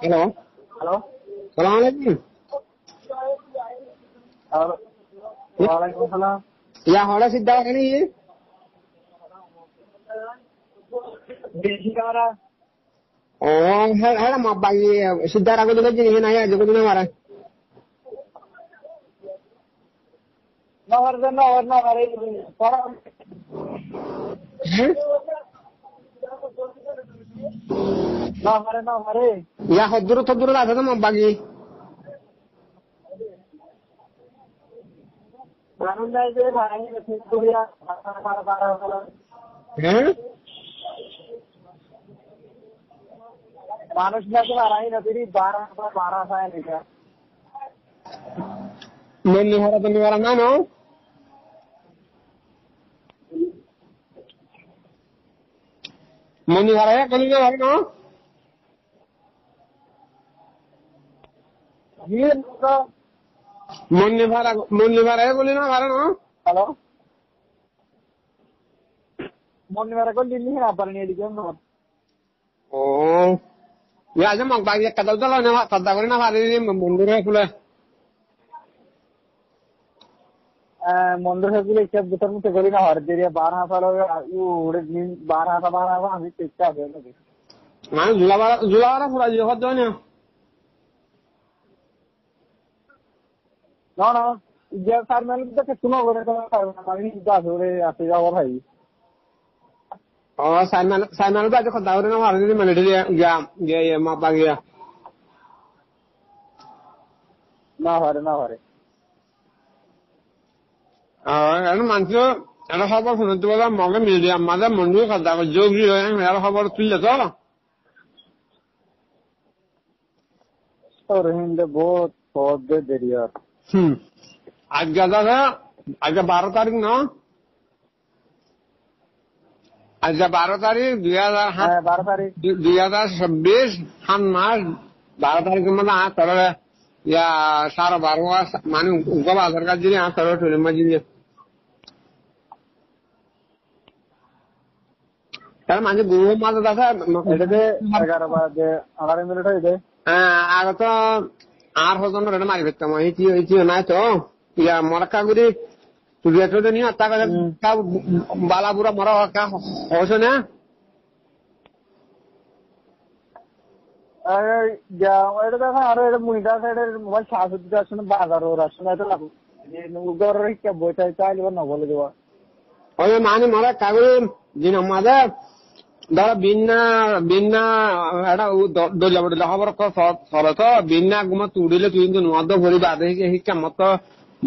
Hello, hello. সালাম আলাইকুম। ওয়ালাইকুম সালাম। ইয়া হড়া সিদ্ধা এখানে বেশি ক্যামেরা ও হ্যাঁ হ্যাঁ মা বাগি সিদ্ধা রাখো দিলে জিনিস না আজ কোদিন মারা নগরে হ্যাঁ নগরে ইয়া হদ্দুর আছে তো মা বাগি মানুষ নাই যে ভাই হ্যাঁ মানুষ না তো আড়াই না ফিরি 12 হয় না মন্নি হরা তুমি মারা না নো মন্নি হরা কোন না ভাই নো মন্নি ভাড়া বলি না ভাড়া নো হ্যালো মন্নি ভাড়া করলি নি আবার নিয়ে দিকে ও ইয়া যে মা বাগি কাদাল দলা না কাদা করে না ভাড়া মন্দিরে ফুলে মন্দির সেগুলো হিসাব দুটার মধ্যে করি না হর দিয়ে 12 আমি চেষ্টা হবে মানে জুলা ভাড়া ফুরা যে হদ না না যে স্যার মানে তো শুনো করে তো আমি আসলে আসে যাওয়ার ভাই ও সাইমান তো আজ কথা করে না ভাড়া দিদি মানে গিয়া গিয়া মা বাগিয়া না হরে মানুষ এটা খবর শুনতে বললাম মগে মিডিয়াম মাঝে মন্দির কথা যোগী হয়ে এটা খবর তুললে তো और हिंद बहुत बहुत देरी यार আজকে দাদা আজকে 12 তারিখ না আজকে 12 তারিখ 12 तारीख 2026 সাত মাস 12 তারিখের মধ্যে তোর ইয়া 12:30 মানে বাজার কাজ দিয়ে তোর টুলের মাঝে দিয়ে তার মানে গুরু মাঝে দাদা এটাতে 11 বাজে 11 মিনিট হইছে আগে তো আর হজন রেড মারি ফেলতাম এই নাই তো ইয়া মরকা গুড়ি তুই তো নিয়ে টাকা বালা বুড়া মরা হচ্ছে না এটা দেখো আরো এটা মুনিটা সাইডের মোবাইল চার্জ দিতে আসছে না বাজার ওর আসছে না এটা লাগু ঘরের কে বইটা চাইলে না বলে দেওয়া ওই মানে মরা কাগজ দিন মাঝে ধর বিন্না এটা দলিয়া খবর সরে তো বিন্না গুমা তুড়িলে তুই কিন্তু নদ ভরি বাদে শিক্ষা মতো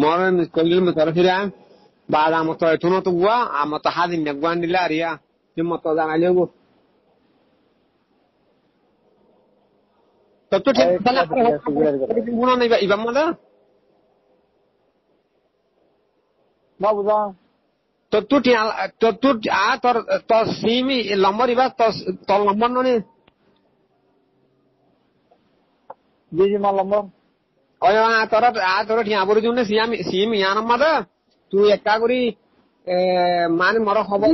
মরে মিসকলিল মতো ফিরা বাদ আমার তো এঠুনো তো গুয়া আমার তো হাদিন না গুয়ান দিলে আরিয়া তুই মতো জানাইলে গো তো ঠিক গুণা নেই ইবাম মাদা না বুঝা তোর তোর সিমি নম্বর ইবা তোর নম্বর নি জি মাল নম্বর ওই তোর ঠিয়া বলি দিন সিম ইয়া নম্বর তুই একটা করি মানে মর খবর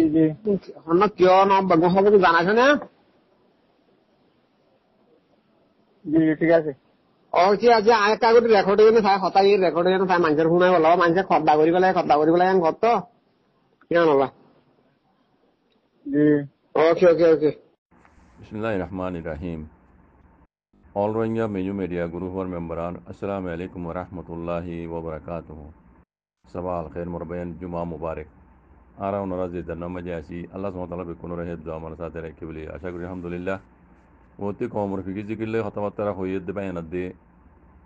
হন কিয় নব খবর জানাছ না জি ঠিক আছে ও ঠিক আছে একটা করে রেকর্ড হয়ে না হতাই রেকর্ড হয়ে না মানুষের শুনাই বলো মানুষের খদ্দা করি পেলাই কত কেন বলা জি ওকে Bismillahir Rahmanir Rahim. All Rohingya Meju Media Group or memberan Assalamu alaikum wa rahmatullahi wa barakatuh. Sabah al khair murbayan Juma Mubarak. Ara onara zidda namaje asi Allah subhanahu wa ta'ala bikunu rahe dua amar saate rakhe boli asha kori alhamdulillah. Wote qawmur fi zikille khatawattara hoye de bayan de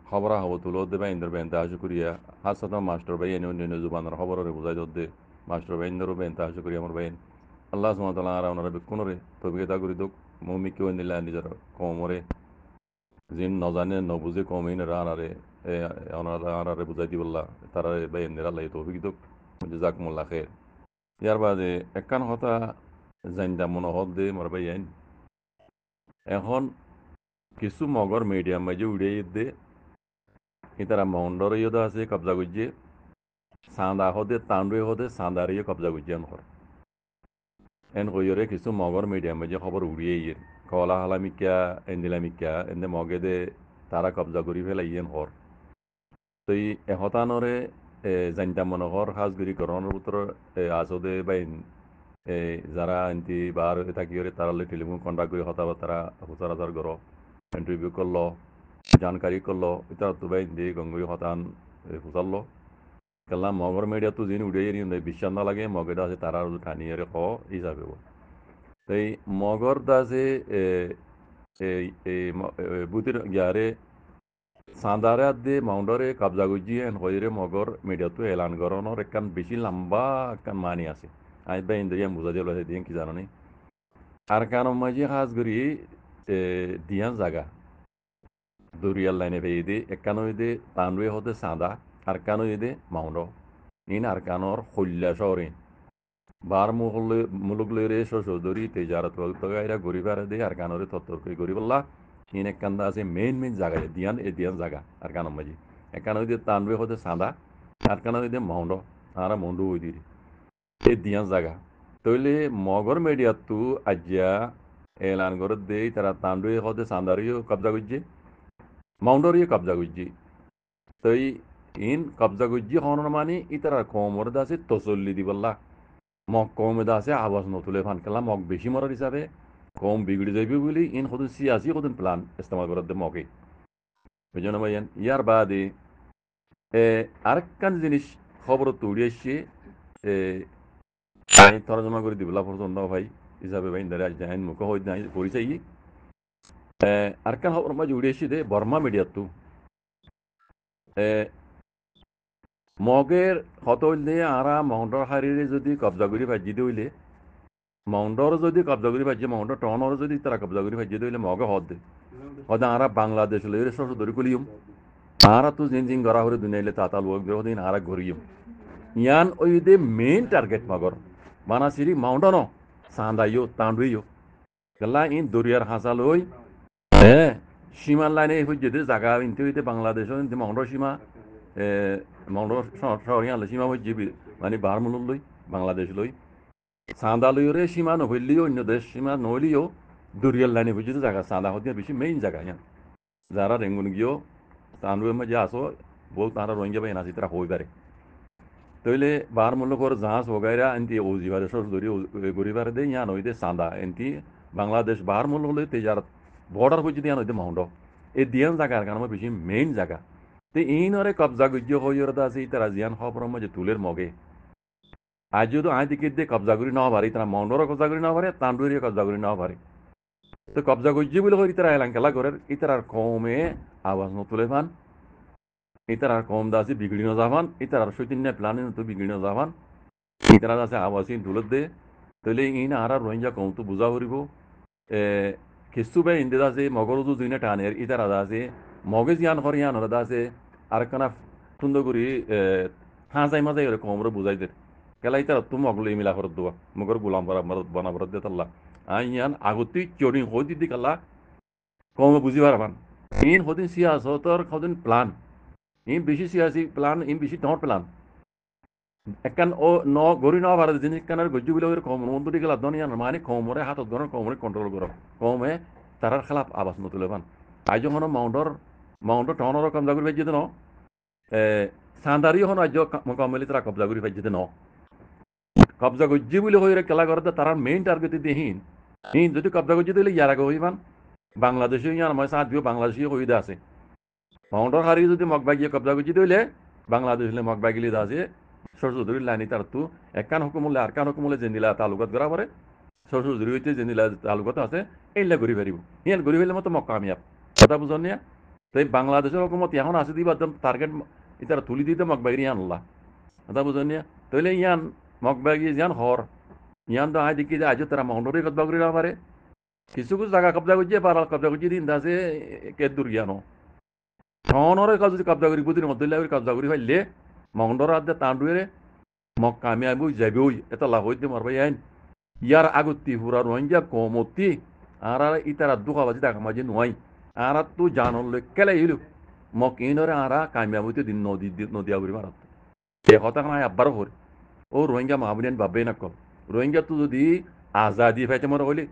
khabara hawtulo de bayan der bayan ta shukriya hasatan master bayan onne zuban ar khabaro re buzai de master bayan der bayan ta shukriya amar bayan Allah subhanahu wa ta'ala ara onara bikunu re tobe ta guri dok মৌমিকে নিলা নিজের কমরে যিন নজানে নবুঝে কমেই রানারে আনারে বুঝাই দিবল্লা তারা by নিরালাই তো অভিজ্ঞ জাকমুল্লা খের ইয়ার বাদে একখান কথা জানদা মনোহর দে মর বাই আইন এখন কিছু মগর মিডিয়াম মাঝে উড়িয়ে দে তারা মহন্ডর ইয়দা আছে কবজা গুজে সান্দা হদে তান্ডুয়ে হদে সান্দারিয়ে কবজা গুজে আনহর এন কইরে কিছু মগর মিডিয়াম মাঝে খবর উড়িয়ে কলা হালামিকা এন্দিলামিকা এনে মগেদে তারা কবজা করি ফেলাই ইয়েন হর তো এই এহতানরে জানতাম মনোহর সাজগুড়ি করণের ভিতর আসদে বাইন যারা এনতি বার থাকিওরে তারালে টেলিফোন কন্ট্যাক্ট করে হতা তারা হুসারাজার গর ইন্টারভিউ করলো জানকারি করলো এটা তো বাইন দিয়ে গঙ্গুই হতান হুসারলো কেলা মগর মেডিয়া তো যিনি উড়ে বিশ্বাস না লাগে মগেটা আছে তারা ঠানিয়ে খ হিসাবে এই মগর দাসে বুতির গিয়ারে সাঁদারে আদে মাউন্ডরে কবজা গুজি এন হইরে মগর মিডিয়াতো এলান গরনর একখান বেশি লম্বা একখান মানি আছে আই বা ইন্দ্রিয়া বুঝা দিয়ে লহে দিন কি জানো নি আর কান মাঝে খাস করি দিয়ান জায়গা দরিয়ার লাইনে পেয়ে দে একখান হইদে তানরুয়ে হতে সাঁদা আর কান হইদে মাউন্ড ইন আর কানর হল্লা শহরিন বার মুলুক লইরে সৌদরি তেজারত গাইরা গরিবার দে আর কানরে তত্তর করে গরিবল্লা ইন একখান আছে মেইন জায়গায় দিয়ান এ দিয়ান জায়গা আর কানম মাঝি একখান হইতে তানবে হতে সাদা আর কান হইতে মাউন্ড আর মন্ডু হই দিই এই দিয়ান জায়গা তইলে মগর মিডিয়া তু আজ্ঞা এলান করে দে তারা তান্ডুয়ে হতে সান্দারিও কবজা করছে মাউন্ডরিও কবজা করছে তই ইন কবজা করছে হন মানে ইতারা কমর দাসে তসল্লি দিবল্লা মগ কম এদা আছে আওয়াজ নতুলে ফান খেলা মগ বেশি মরার হিসাবে কম বিগড়ে যাবে বলে ইন সদন সিয়াসি সদন প্ল্যান ইস্তেমাল করার দে মগে বুঝলেন ভাইয়ান ইয়ার বাদে আরেকখান জিনিস খবর তুড়ি আসছে আমি তরজমা করে দিবলা পর্যন্ত ভাই হিসাবে ভাই দাঁড়িয়ে আজ আইন মুখ হয়ে পরিচয় আরেকখান খবর মাঝে উড়ে এসছে দে বর্মা মিডিয়ার তু মগের হত হইলে আরা মাউন্টর হারিয়ে যদি কবজা করি ভাজি দইলে মাউন্টর যদি কবজা করি ভাজি মাউন্টর টনর যদি তারা কবজা করি ভাজি দইলে মগে হদ দে হদে আরা বাংলাদেশ লইরে সস ধরি কলিম আরা তো জিন গড়া হরে দুনিয়াইলে তাতাল ওগ দিন আরা ঘুরিম ইয়ান ওই দে মেইন টার্গেট মগর বানাসিরি মাউন্টন সান্দাইও তান্ডুইও গেলা ইন দরিয়ার হাসা লই সীমার লাইনে হইছে দে জায়গা ইনতে হইতে বাংলাদেশ মাউন্টর সীমা মাউন্টর শহর ইয়ালে সীমা হইছে মানে বারমুলুল লই বাংলাদেশ লই সাঁদা লইরে সীমা নহইলিও অন্য দেশ সীমা নহইলিও দরিয়ার লাইনে হইছে জায়গা সাঁদা হতে বেশি মেইন জায়গা ইয়ান যারা রেঙ্গুন গিয়েও তান্ডুয়ের মাঝে আসো বল তারা রোহিঙ্গা বাই নাচি তারা হই পারে তইলে বার মুলকর জাহাজ হগাইরা এনতি ওজিবারে সর ধরি গরিবারে দে ইয়ান হইতে সাঁদা এনতি বাংলাদেশ বার মুলক লই তেজারত বর্ডার হইছে ইয়ান হইতে মাউন্ট এই দিয়ান জায়গার কারণে বেশি মেইন জায়গা তে ইনরে কবজা গুজ্য হইরদা আছে তারা জিয়ান খবর মাঝে তুলের মগে আজ যদি আয় দিকে দিয়ে কবজা করি না পারি তারা মাউন্টরও কবজা করি না পারে তান্ডুরিও কবজা করি না পারে তো কবজা গুজ্য বলে হই তারা এলান খেলা করে ইতার কমে আওয়াজ নতুলে পান ইতার কম দাসি বিগড়ি না যাবান ইতার সৈতিন্য প্লানে তো বিগড়ি না যাবান ইতারা আছে আওয়াজী তুলত দে তইলে ইন আর রোহিঙ্গা কম তো বুঝা করিব কিছু বে ইন্দে আছে মগরও দুইনে টানের ইতার আদা আছে মগে জিয়ান হর ইয়ান হরদা আছে আর কানা সুন্দর করি হাঁজাই মাজাই করে কমরে বুঝাই দে কেলা ইতার তো মগলে মিলা হরত দেওয়া মগর গোলাম বানা ভরত দে তাল্লা আই ইয়ান আগতি চড়ি হই দিদি কালা কমে বুঝি পারবান ইন হদিন সিয়াসতর হদিন প্লান ইন বেশি সিয়াসি প্লান ইন বেশি টর প্লান একখান ও ন গড়ি ন ভারত জিনিস কানার গজ্জু বিলে কম মন্ত্রী গেলা দনিয়ান মানে কমরে হাতত গরম কমরে কন্ট্রোল করো কমে তারার খেলাফ আবাস নতুলে পান আজ যখন মাউন্টর টনর কবজা করি ভাই যেতে ন সান্দারিও হন আজ মোকামিলি তারা কবজা করি ভাই যেতে ন কবজা গজ্জি বলে হয়ে খেলা করতে তারা মেইন টার্গেট দিয়ে হিন যদি কবজা গজ্জি দিলে ইয়ার আগে হইবান বাংলাদেশে ইয়ার আমার সাথ দিও বাংলাদেশি হইদা আছে মাউন্টর হারিয়ে যদি মগবাগিয়ে কবজা গজ্জি দিলে বাংলাদেশ মগবাগিলি আছে সরসুদুরি লাইনি তার তো একখান হুকুমলে আর কান হুকুমলে জেনিলা তালুকত করা পরে সরসুদুরি হইতে জেনিলা তালুকত আছে এইলা ঘুরি ফেরিব ইয়ান ঘুরি ফেলে মতো মক কামিয়াব কথা বুঝন নিয়া তাই বাংলাদেশের হুকুমত এখন আছে দিবা একদম টার্গেট ইতারা তুলি দিতে মগবাগিরি আনলা কথা বুঝন নিয়া তইলে ইয়ান মগবাগি যান হর ইয়ান তো আয় দেখি যে আজ তারা মাউন্টরে কবজা করি না পারে কিছু কিছু জায়গা কবজা করছে পারাল কবজা করছে দিন আছে কে দূর জ্ঞানো টনরে যদি কবজা করি বুঝি মধ্যে কবজা করি ফেললে মাউন্টর আদে তান্ডুয়ে মক কামিয়াব যাবে ওই এটা লাভ হইতে মারবাই আইন ইয়ার আগতি হুরা রোহিঙ্গা কমতি আর ইতারা দুঃখাবাজি দেখা মাঝে নয় আর তো জানলে কেলে ইলু মক ইনরে আর কামিয়াব হইতে দিন নদী আগুরি মারাত এ কথা নাই আব্বার হরে ও রোহিঙ্গা মাহবুলিয়ান ভাববে না কল রোহিঙ্গা তো যদি আজাদি পাইতে মনে হইলে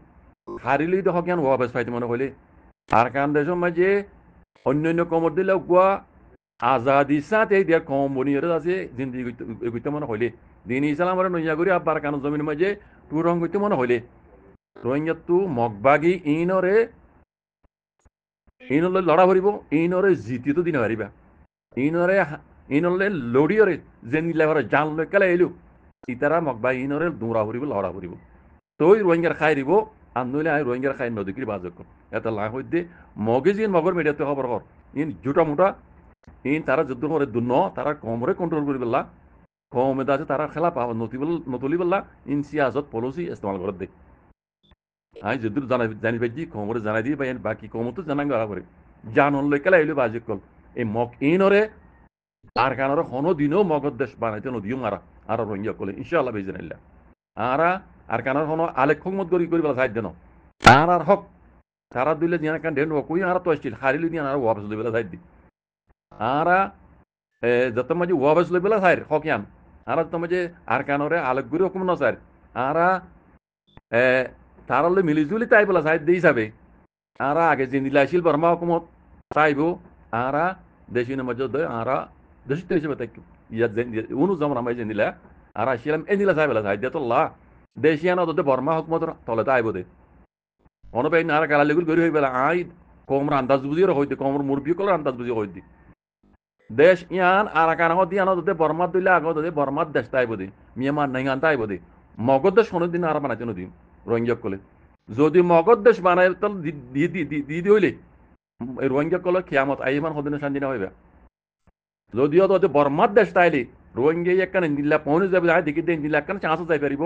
হারিলেই তো হকিয়ান ওয়াবেস পাইতে মনে হইলে আর কান দেশের মাঝে অন্যান্য কমর দিলে গুয়া আজাদি সাথে দেয়ার কম বনিয়র আছে জিন্দিগি গইতে মনে হইলে দিন ইসলাম আর নইয়া করি আব্বার কান জমির মাঝে টু রং গইতে মনে হইলে রোহিঙ্গা তু মগবাগি ইনলে লড়া ভরিব ইনরে জিতি তো দিন হারিবা ইনলে লড়িয়রে যেনিলে ঘরে জান লৈ কেলে এলু ইতারা মগবাগি ইনরে দৌড়া ভরিব লড়া ভরিব তই রোহিঙ্গার খাই দিব আর নইলে আই রোহিঙ্গার খাই নদীকির বাজক এটা লাভ হইতে মগে যিন মগর মিডিয়াতে খবর কর ইন জুটা মুটা ইন তারা যুদ্ধ করে দুন্ন তারা কমরে কন্ট্রোল করি পেলা কমে আছে তারা খেলা পাওয়া নতুলি পেলা ইন সিয়াজত পলিসি ইস্তেমাল করে দে আই যুদ্ধ জানি পাইছি কমরে জানাই দিয়ে পাই বাকি কমতো জানাং গা করে জানন লৈ কেলা এলো বাজি কল এই মগ ইনরে আর কানরে হনো দিনও মগর দেশ বানাইতে নদীও মারা আর রোহিঙ্গা কলে ইনশাআল্লাহ বেজনাইল্লা আর কানার হনো আলেক খংমত করি পেলা সাইড দেন আর হক তারা দিলে দিয়ান কান দেন কই আর তো আসছিল হারিলি দিয়ান আর ওয়াপস লই পেলা সাইড দি আর যত মাঝে ওয়াপস লই পেলা সাইড হকিয়ান আর যত মাঝে আর কানরে আলেক গুরি হুকুম ন সাইড আর তারা লই মিলিজুলি তাই পেলা সাইড দি হিসাবে আর আগে জিন্দিলা আসিল বর্মা হুকুমত তাইব আর দেশিনের মাঝে আর দেশিত হিসেবে তাই ইয়াত উনু যেমন আমি জিন্দিলা আর আসিলাম এনিলা সাইড পেলা সাইড দিয়ে তো লা দেশিয়ানো তোদের বর্মা হুকুমত তলে আইব দে অনবাই না গালালিগুল গড়ি হয়ে বেলা আই কমর আন্দাজ বুঝিয়ে হইতে কমর মুরবি কলার আন্দাজ বুঝিয়ে হইতে দেশ ইয়ান আর কানা দিয়ানো তোদের বর্মাত দিলে আগে তোদের বর্মাত দেশ আইব দে মিয়ামার নাই আনতে আইব দে মগধ দেশ কোনো দিন আর বানাইতে নদী রোহিঙ্গা কলে যদি মগধ দেশ বানাই তাহলে দি হইলে রোহিঙ্গা কলে খেয়ামত আইমান সদিনে শান্তি না হইবে যদিও তোদের বর্মাত দেশ তাইলে রোহিঙ্গা একখানে নিলা পৌঁছে যাবে আই দেখি দিন নিলা একখানে চান্স যাই পারিব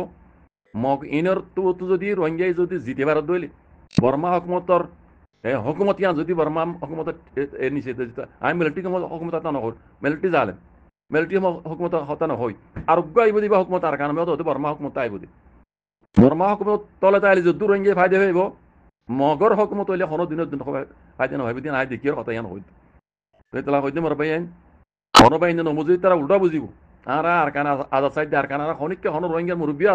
মগ ইনর তো যদি রোহিঙ্গাই যদি জিতে ভারত দইলে বর্মা হকুমতর হকুমত ইয়ান যদি বর্মা হকুমত নিচে আমি মিলিটারি হকুমত হতা নহর মিলিটারি জালেম মিলিটারি হকুমত হতা নহয় আর আইব দিবা হকুমত আর কারণে বর্মা হকুমত আইব দি বর্মা হকুমত তলে তাইলে যদি রোহিঙ্গাই ফায়দা হইব মগর হকুমত হইলে কোনো দিনের দিন ফায়দা নহইব দিন আই দেখির কথা ইয়ান হইত তালা হইতে মর বাইন হনবাইন নমুজি তারা উল্টা বুঝিব আর কানা আজাদ সাইড আর কানারা খনিককে হন রোহিঙ্গার মুরব্বী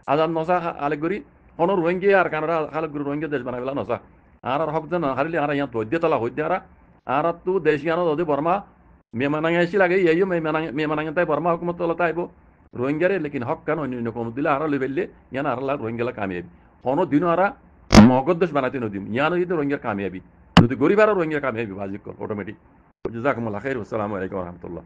আজাদ নসা আলেকগরি হন রোহিঙ্গা আর কানারা আলেকগরি রোহিঙ্গা দেশ বানাইলা নসা আর হক যেন হারিলি আর ইয়াত হইতে তালা হইতে আর তু দেশিয়ানো যদি বর্মা মেমানাঙ্গে আসি লাগে ইয়ে মেমানাঙ্গে তাই বর্মা হুকুমত তলতে আইব রোহিঙ্গারে লেকিন হক কান অন্য কোনো দিলে আর লেবেললে ইয়ান আর রোহিঙ্গালা কামিয়াবি হনো দিনও আর মগধ দেশ বানাইতে নদিম ইয়ানো যদি রোহিঙ্গার কামিয়াবি যদি গরিব আর রোহিঙ্গা কামিয়াবি বাজিক অটোমেটিক জাজাকুমুল্লাহ খাইর আসসালামু আলাইকুম ওয়া রাহমাতুল্লাহ